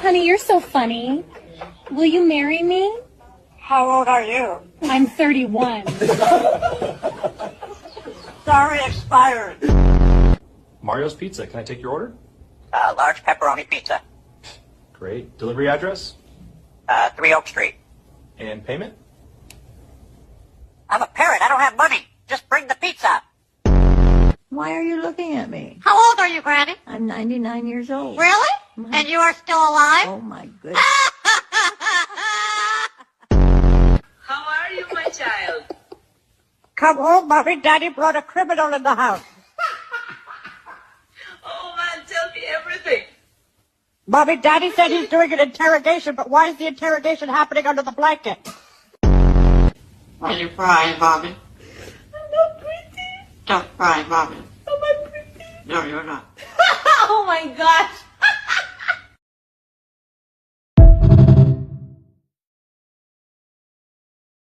Honey, you're so funny. Will you marry me? How old are you? I'm 31. Sorry, expired. Mario's Pizza. Can I take your order? Large pepperoni pizza. Great. Delivery address? 3 Oak Street. And payment? I'm a parrot. I don't have money. Just bring the pizza. Why are you looking at me? How old are you, Granny? I'm 99 years old. Really? And you are still alive? Oh, my goodness. How are you, my child? Come home, Mommy. Daddy brought a criminal in the house. Oh, man, tell me everything. Mommy, Daddy said he's doing an interrogation, but why is the interrogation happening under the blanket? Why are you crying, Mommy? I'm not pretty. Don't cry, Mommy. Am I pretty? No, you're not. Oh, my gosh.